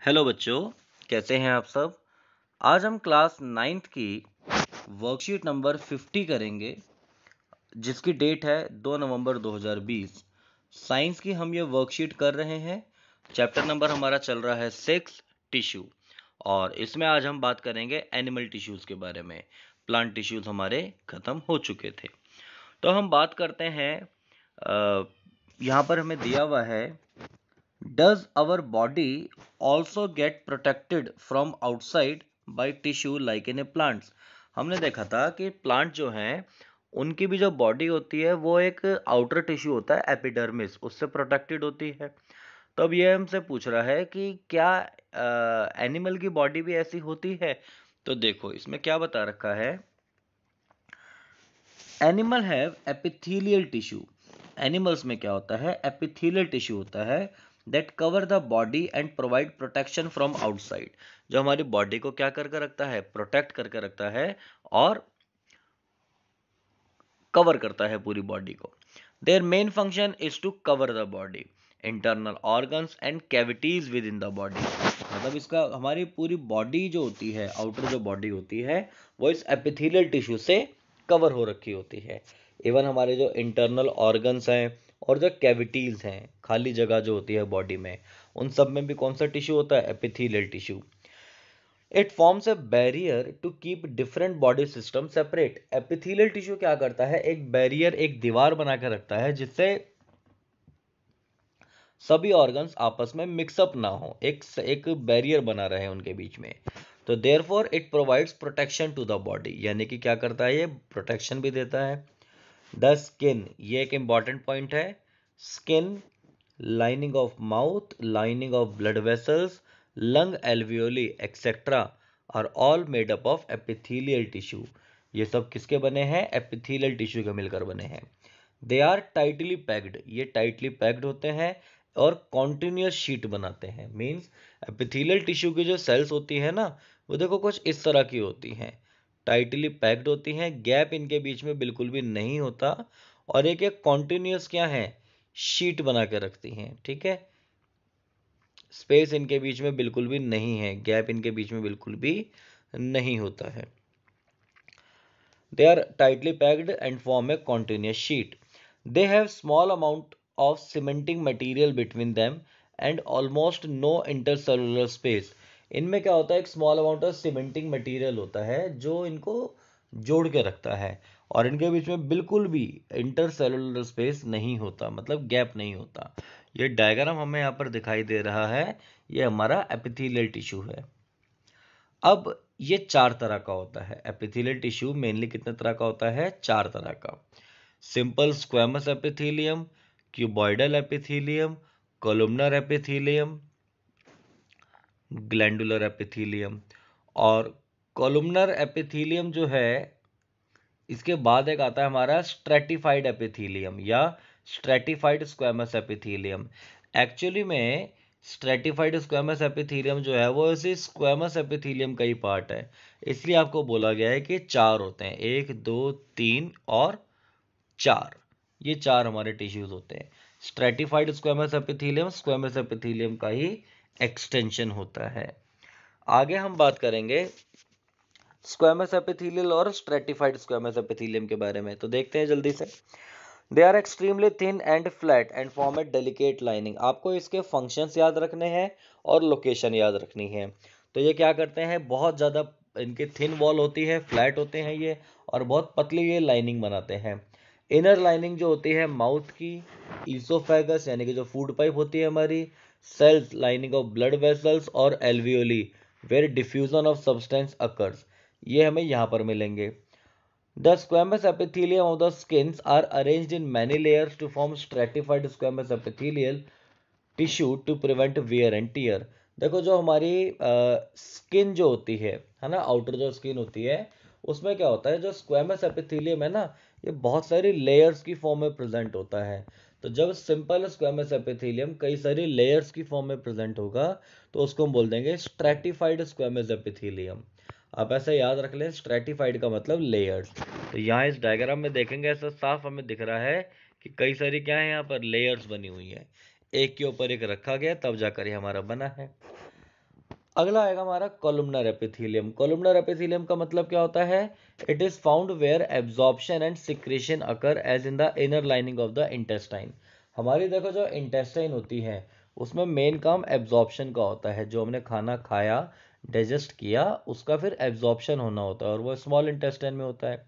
Hello बच्चों, कैसे हैं आप सब। आज हम क्लास 9th की वर्कशीट नंबर 50 करेंगे, जिसकी डेट है 2 नवंबर 2020। साइंस की हम ये वर्कशीट कर रहे हैं। चैप्टर नंबर हमारा चल रहा है 6 टिश्यू, और इसमें आज हम बात करेंगे एनिमल टिश्यूज के बारे में। प्लांट टिश्यूज हमारे खत्म हो चुके थे। तो हम बात करते हैं। यहाँ पर हमें दिया हुआ है, Does our body also get protected from outside by tissue like in a plants? हमने देखा था कि प्लांट जो हैं उनकी भी जो बॉडी होती है वो एक आउटर टिश्यू होता है, एपिडर्मिस, उससे प्रोटेक्टेड होती है। तो अब ये हमसे पूछ रहा है कि क्या एनिमल की बॉडी भी ऐसी होती है। तो देखो इसमें क्या बता रखा है। Animal have epithelial tissue. Animals में क्या होता है, एपिथेलियल टिश्यू होता है that cover the body and provide protection from outside. जो हमारी बॉडी को क्या करके रखता है, प्रोटेक्ट करके रखता है और कवर करता है पूरी बॉडी को। Their main function is to cover the body, internal organs and cavities within the body. मतलब इसका हमारी पूरी बॉडी जो होती है, आउटर जो बॉडी होती है, वो इस एपिथेलियल टिश्यू से कवर हो रखी होती है। इवन हमारे जो इंटरनल ऑर्गन्स हैं और जो कैविटीज हैं, खाली जगह जो होती है बॉडी में, उन सब में भी कौन सा टिश्यू होता है, epithelial tissue. It forms a barrier to keep different body system separate. Epithelial tissue क्या करता है, एक बैरियर, एक दीवार बना के रखता है जिससे सभी ऑर्गन्स आपस में मिक्सअप ना हो, एक बैरियर बना रहे उनके बीच में। तो therefore it provides protection to the body, यानी कि क्या करता है, ये प्रोटेक्शन भी देता है। द स्किन, ये एक इंपॉर्टेंट पॉइंट है। Skin, lining of mouth, lining of blood vessels, lung alveoli etcetera are all made up of epithelial tissue. ये सब किसके बने हैं, एपिथेलियल टिश्यू के मिलकर बने हैं। दे आर टाइटली पैक्ड, ये टाइटली पैक्ड होते हैं और कॉन्टिन्यूस शीट बनाते हैं। मीन्स एपिथेलियल टिश्यू की जो सेल्स होती है ना, वो देखो कुछ इस तरह की होती हैं, टाइटली पैक्ड होती हैं, गैप इनके बीच में बिल्कुल भी नहीं होता, और एक एक कॉन्टिन्यूस क्या है, शीट बना के रखती हैं। ठीक है, स्पेस इनके बीच में बिल्कुल भी नहीं है, गैप इनके बीच में बिल्कुल भी नहीं होता है। They are tightly packed and form a continuous sheet. They have small amount of cementing material between them and almost no intercellular space. इनमें क्या होता है, एक small amount of cementing material होता है जो इनको जोड़ के रखता है, और इनके बीच में बिल्कुल भी इंटरसेलुलर स्पेस नहीं होता, मतलब गैप नहीं होता। ये डायग्राम हमें यहाँ पर दिखाई दे रहा है, ये हमारा एपिथेलियल टिश्यू है। अब ये चार तरह का होता है एपिथेलियल टिश्यू। मेनली कितने तरह का होता है, चार तरह का। Simple squamous epithelium, cuboidal epithelium, columnar epithelium, glandular epithelium. और कोलुमनर एपिथेलियम जो है, इसके बाद एक आता है हमारा स्ट्रेटिफाइड एपिथेलियम या स्ट्रेटिफाइड स्क्वेमस एपिथेलियम। एक्चुअली में स्ट्रेटिफाइड स्क्वेमस एपिथेलियम जो है वो इसी स्क्वेमस एपिथेलियम का ही पार्ट है, इसलिए आपको बोला गया है कि चार होते हैं, 1 2 3 और 4। ये चार हमारे टिश्यूज होते हैं। स्ट्रेटिफाइड स्क्वेमस एपिथेलियम का ही एक्सटेंशन होता है। आगे हम बात करेंगे स्क्वेमस एपिथेलियल और स्ट्रेटिफाइड स्क्वेमस एपिथेलियम के बारे में, तो देखते हैं जल्दी से। They are extremely thin and flat and form a delicate lining. आपको इसके फंक्शंस याद रखने हैं और लोकेशन याद रखनी है। तो ये क्या करते हैं, बहुत ज़्यादा इनकी थिन वॉल होती है, फ्लैट होते हैं ये, और बहुत पतली ये लाइनिंग बनाते हैं। इनर लाइनिंग जो होती है माउथ की, ईसोफेगस यानी कि जो फूड पाइप होती है हमारी, cells lining of blood vessels, और alveoli where diffusion of substance occurs, ये हमें यहाँ पर मिलेंगे। The squamous epithelium of the skins are arranged in many layers to form stratified squamous epithelial tissue to prevent wear and tear. देखो जो हमारी skin जो होती है ना, आउटर जो स्किन होती है, उसमें क्या होता है, जो स्क्वेमस एपिथेलियम है ना, ये बहुत सारी लेयर्स की फॉर्म में प्रेजेंट होता है। तो जब सिंपल स्क्वेमस एपिथेलियम कई सारी लेयर्स की फॉर्म में प्रेजेंट होगा, तो उसको हम बोल देंगे स्ट्रेटिफाइड स्क्वेमस एपिथेलियम। आप ऐसा याद रख लें, स्ट्रेटिफाइड का मतलब लेयर्स। तो यहाँ इस डायग्राम में देखेंगे, ऐसा साफ हमें दिख रहा है कि कई सारी क्या है यहाँ पर लेयर्स बनी हुई है, एक के ऊपर एक रखा गया, तब जाकर ये हमारा बना है। अगला आएगा हमारा कॉलमनर एपिथेलियम। कॉलमनर एपिथेलियम का मतलब क्या होता है? It is found where absorption and secretion occur as in the inner lining of the intestine. हमारी देखो जो इंटेस्टाइन होती है उसमें मेन काम एब्जॉर्प्शन का होता है। जो हमने खाना खाया, डाइजेस्ट किया, उसका फिर एब्जॉर्प्शन होना होता है और वो स्मॉल इंटेस्टाइन में होता है।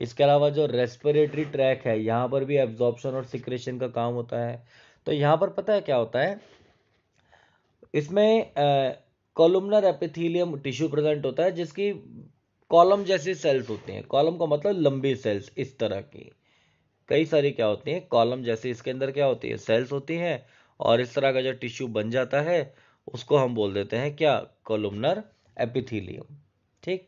इसके अलावा जो रेस्पिरेटरी ट्रैक है यहाँ पर भी एब्जॉर्प्शन और सिक्रेशन का काम होता है। तो यहाँ पर पता है क्या होता है, इसमें कॉलमनर एपिथेलियम टिश्यू प्रेजेंट होता है जिसकी कॉलम जैसी सेल्स होती हैं। कॉलम का मतलब लंबी सेल्स, इस तरह की कई सारी क्या होती हैं, कॉलम जैसी इसके अंदर क्या होती है, सेल्स होती हैं। और इस तरह का जो टिश्यू बन जाता है उसको हम बोल देते हैं क्या, कॉलमनर एपिथेलियम। ठीक।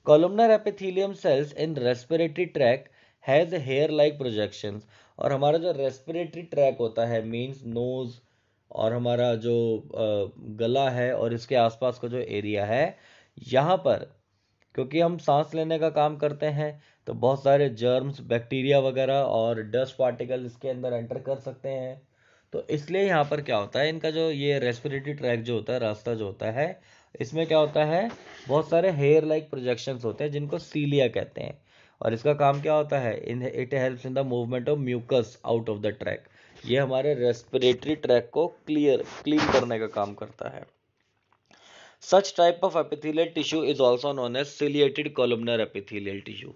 Columnar epithelium cells in respiratory tract has hair like projections. और हमारा जो रेस्पिरेटरी ट्रैक होता है मींस नोज और हमारा जो गला है और इसके आसपास का जो एरिया है, यहाँ पर क्योंकि हम सांस लेने का काम करते हैं तो बहुत सारे जर्म्स, बैक्टीरिया वगैरह और डस्ट पार्टिकल इसके अंदर एंटर कर सकते हैं। तो इसलिए यहाँ पर क्या होता है, इनका जो ये रेस्पिरेटरी ट्रैक जो होता है, रास्ता जो होता है, इसमें क्या होता है, बहुत सारे हेयर लाइक प्रोजेक्शंस होते हैं जिनको सीलिया कहते हैं। और इसका काम क्या होता है, it helps in the movement of mucus out of the tract. ये हमारे रेस्पिरेटरी ट्रैक को क्लीन करने का काम करता है। Such type of epithelial tissue is also known as ciliated columnar epithelial tissue।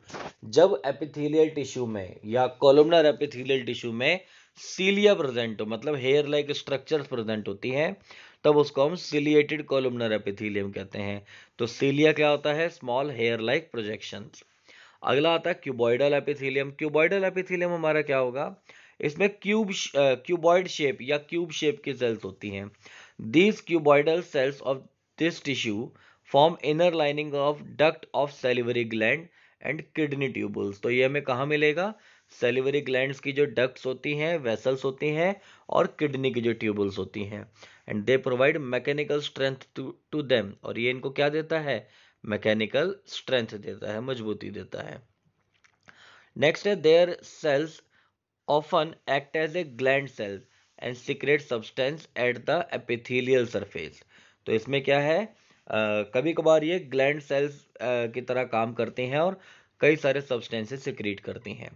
जब epithelial tissue में या columnar epithelial tissue में सीलिया प्रेजेंट हो, मतलब हेयर लाइक स्ट्रक्चर्स प्रेजेंट होती हैं, तब उसको हम ciliated columnar epithelium कहते हैं। तो सीलिया क्या होता है, स्मॉल हेयर लाइक प्रोजेक्शंस। अगला आता है क्यूबॉइडल एपिथेलियम। क्यूबॉइडल एपिथेलियम हमारा क्या होगा, इसमें क्यूबॉइड शेप या क्यूब शेप की सेल्स होती हैं। These cuboidal cells of this tissue form inner lining of duct of salivary gland and kidney tubules। तो ये हमें कहाँ मिलेगा, सेलिवरी ग्लैंड्स की जो डक्ट्स होती हैं, वेसल्स होती हैं, और किडनी की जो ट्यूबल्स होती हैं। And they provide mechanical strength to them. और ये इनको क्या देता है, मैकेनिकल स्ट्रेंथ देता है, मजबूती देता है। नेक्स्ट है their cells often act as a gland cells and secrete substance at the epithelial surface। तो इसमें क्या है, कभी कभार ये ग्लैंड सेल्स की तरह काम करते हैं और कई सारे सब्सटेंसेस सिक्रीट करती हैं।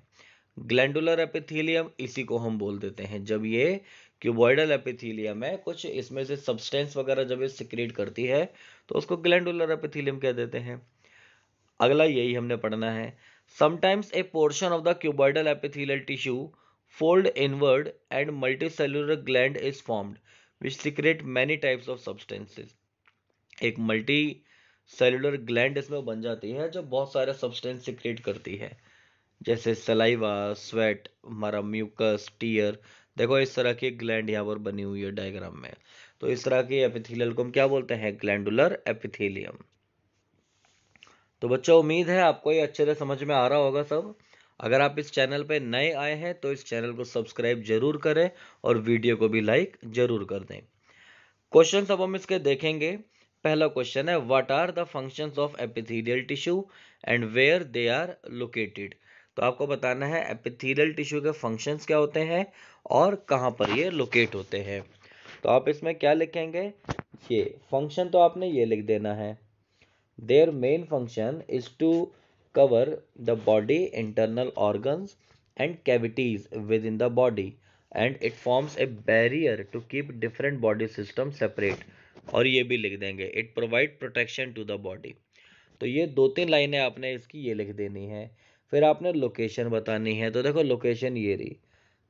ग्लैंडुलर एपिथेलियम इसी को हम बोल देते हैं। जब ये क्यूबॉइडल एपिथेलियम है, कुछ इसमें से सब्सटेंस वगैरह जब ये सिक्रीट करती है तो उसको ग्लैंडुलर एपिथेलियम कह देते हैं। अगला यही हमने पढ़ना है। Sometimes a portion of the cuboidal epithelial tissue fold inward and multicellular gland is formed which secrete many types of substances। एक मल्टी सेलुलर ग्लैंड इसमें बन जाती है जो बहुत सारे सब्सटेंस सिक्रेट करती है, जैसे सलाइवा, स्वेट, हमारा म्यूकस, टीयर। देखो इस तरह की ग्लैंड यहाँ पर बनी हुई है डायग्राम में। तो इस तरह की एपिथेलियल को हम क्या बोलते हैं, ग्लैंडुलर एपिथेलियम। तो बच्चों उम्मीद है आपको ये अच्छे से समझ में आ रहा होगा सब। अगर आप इस चैनल पे नए आए हैं तो इस चैनल को सब्सक्राइब जरूर करें और वीडियो को भी लाइक जरूर कर दें। क्वेश्चन अब हम इसके देखेंगे। पहला क्वेश्चन है, what are the functions of epithelial tissue and where they are located. तो आपको बताना है एपिथेलियल टिश्यू के फंक्शंस क्या होते हैं और कहाँ पर ये लोकेट होते हैं। तो आप इसमें क्या लिखेंगे, ये फंक्शन तो आपने ये लिख देना है। Their main function is to cover the body, internal organs and cavities within the body, and it forms a barrier to keep different body systems separate। और ये भी लिख देंगे, it provide protection to the body। तो ये दो तीन लाइनें आपने इसकी ये लिख देनी है। फिर आपने लोकेशन बतानी है। तो देखो लोकेशन ये रही,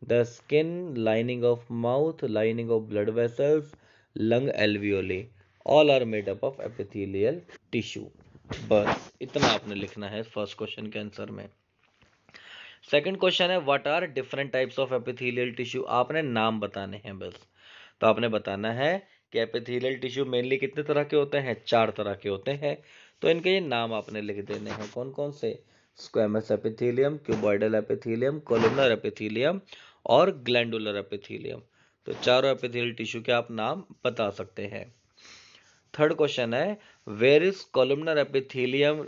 the skin, lining of mouth, lining of blood vessels, lung alveoli, all are made up of epithelial tissue. बस इतना आपने लिखना है फर्स्ट क्वेश्चन के आंसर में। सेकंड क्वेश्चन है, what are different types of epithelial tissue. आपने नाम बताने हैं बस। तो आपने बताना है कि एपिथेलियल टिश्यू मेनली कितने तरह के होते हैं, 4 तरह के होते हैं। तो इनके ये नाम आपने लिख देने हैं, कौन कौन से, squamous epithelium, cuboidal epithelium, columnar epithelium और ग्लैंडुलर एपिथेलियम। तो चारों एपिथेलियल टिश्यू के आप नाम बता सकते हैं। थर्ड क्वेश्चन है, where is columnar epithelium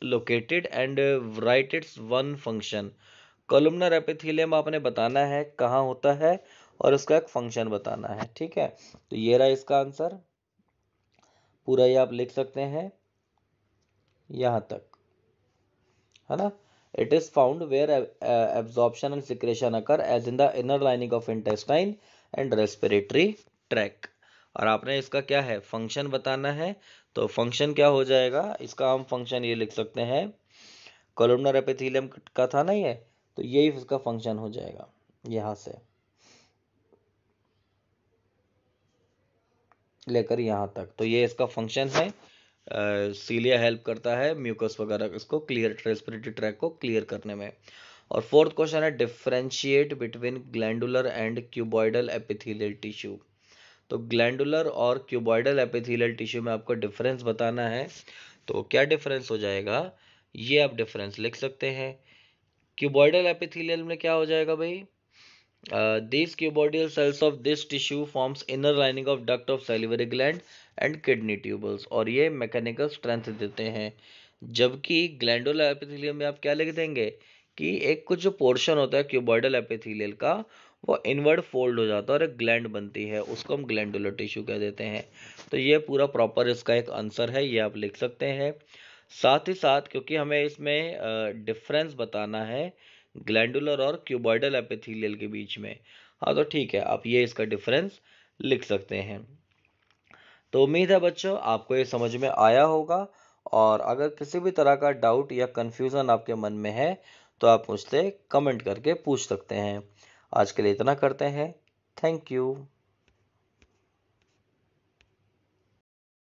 located and write its one function. Columnar epithelium आपने बताना है कहाँ होता है और उसका एक फंक्शन बताना है। ठीक है, तो ये रहा इसका आंसर। पूरा ये आप लिख सकते हैं यहाँ तक, है ना। It is found where absorption and secretion occur as in the inner lining of intestine and respiratory tract. और आपने इसका क्या है, फंक्शन बताना है। तो फंक्शन क्या हो जाएगा, इसका हम फंक्शन ये लिख सकते हैं, कोलुमनर एपिथेलियम का था ना ये, तो यही इसका फंक्शन हो जाएगा यहाँ से लेकर यहाँ तक। तो ये इसका फंक्शन है। सीलिया हेल्प करता है म्यूकस वगैरह इसको क्लियर, रेस्पिरेटरी ट्रैक को क्लियर करने में। और फोर्थ क्वेश्चन है differentiate between glandular and cuboidal epithelial tissue. तो ग्लैंडुलर और क्यूबॉइडल एपिथेलियल टिश्यू में आपको डिफरेंस बताना है। तो क्या डिफरेंस हो जाएगा, ये आप डिफरेंस लिख सकते हैं। क्यूबॉइडल एपिथेलियल में क्या हो जाएगा भाई, these cuboidal cells of this tissue forms inner lining of duct of salivary gland and kidney tubules, और ये मैकेनिकल स्ट्रेंथ देते हैं। जबकि ग्लैंडुलर एपिथेलियम में आप क्या लिख देंगे कि एक कुछ जो पोर्शन होता है क्यूबॉइडल एपिथेलियल का, वो इनवर्ड फोल्ड हो जाता है और एक ग्लैंड बनती है, उसको हम ग्लैंडुलर टिश्यू कह देते हैं। तो ये पूरा प्रॉपर इसका एक आंसर है, ये आप लिख सकते हैं। साथ ही साथ क्योंकि हमें इसमें डिफरेंस बताना है ग्लैंडुलर और क्यूबॉइडल एपिथेलियल के बीच में, हाँ तो ठीक है, आप ये इसका डिफरेंस लिख सकते हैं। तो उम्मीद है बच्चों आपको ये समझ में आया होगा, और अगर किसी भी तरह का डाउट या कंफ्यूजन आपके मन में है तो आप मुझसे कमेंट करके पूछ सकते हैं। आज के लिए इतना करते हैं, थैंक यू।